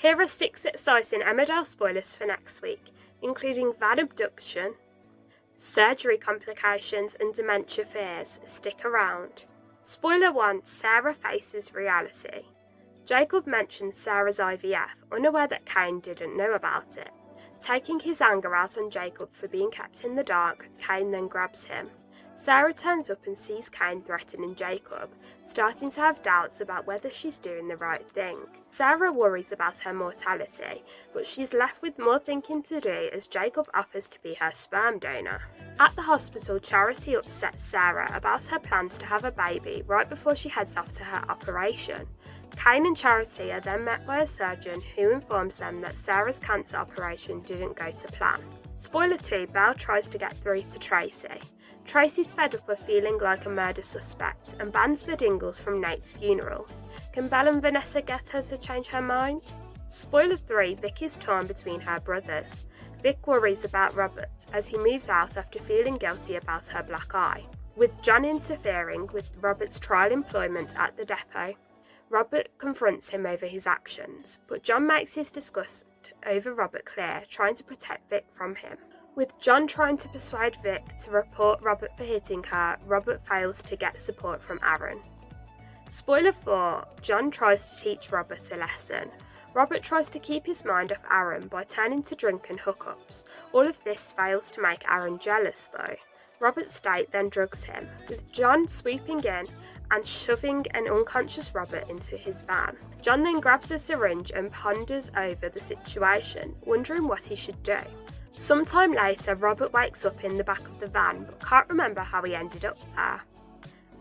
Here are 6 exciting Emmerdale spoilers for next week, including van abduction, surgery complications and dementia fears. Stick around. Spoiler 1, Sarah faces reality. Jacob mentions Sarah's IVF, unaware that Cain didn't know about it. Taking his anger out on Jacob for being kept in the dark, Cain then grabs him. Sarah turns up and sees Cain threatening Jacob, starting to have doubts about whether she's doing the right thing. Sarah worries about her mortality, but she's left with more thinking to do as Jacob offers to be her sperm donor. At the hospital, Charity upsets Sarah about her plans to have a baby right before she heads off to her operation. Cain and Charity are then met by a surgeon who informs them that Sarah's cancer operation didn't go to plan. Spoiler 2, Belle tries to get through to Tracy. Tracy's fed up of feeling like a murder suspect and bans the Dingles from Nate's funeral. Can Belle and Vanessa get her to change her mind? Spoiler 3, Vic is torn between her brothers. Vic worries about Robert as he moves out after feeling guilty about her black eye. With John interfering with Robert's trial employment at the depot, Robert confronts him over his actions, but John makes his disgust over Robert clear, trying to protect Vic from him. With John trying to persuade Vic to report Robert for hitting her, Robert fails to get support from Aaron. Spoiler 4, John tries to teach Robert a lesson. Robert tries to keep his mind off Aaron by turning to drink and hookups. All of this fails to make Aaron jealous though. Robert's date then drugs him, with John sweeping in and shoving an unconscious Robert into his van. John then grabs a syringe and ponders over the situation, wondering what he should do. Sometime later, Robert wakes up in the back of the van but can't remember how he ended up there.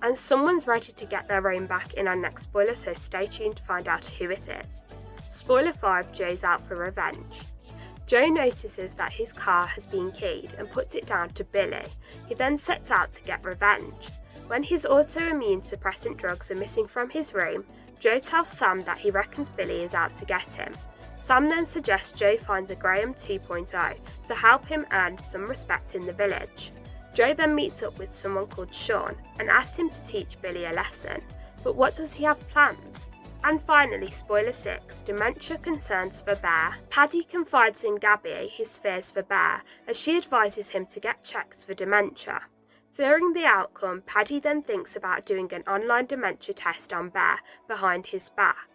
And someone's ready to get their own back in our next spoiler, so stay tuned to find out who it is. Spoiler 5, Joe's out for revenge. Joe notices that his car has been keyed and puts it down to Billy. He then sets out to get revenge. When his autoimmune suppressant drugs are missing from his room, Joe tells Sam that he reckons Billy is out to get him. Sam then suggests Joe finds a Graham 2.0 to help him earn some respect in the village. Joe then meets up with someone called Sean and asks him to teach Billy a lesson, but what does he have planned? And finally, spoiler 6, dementia concerns for Bear. Paddy confides in Gabby his fears for Bear as she advises him to get checked for dementia. Fearing the outcome, Paddy then thinks about doing an online dementia test on Bear behind his back,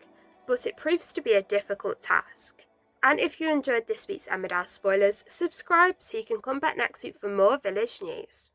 but it proves to be a difficult task. And if you enjoyed this week's Emmerdale spoilers, subscribe so you can come back next week for more village news.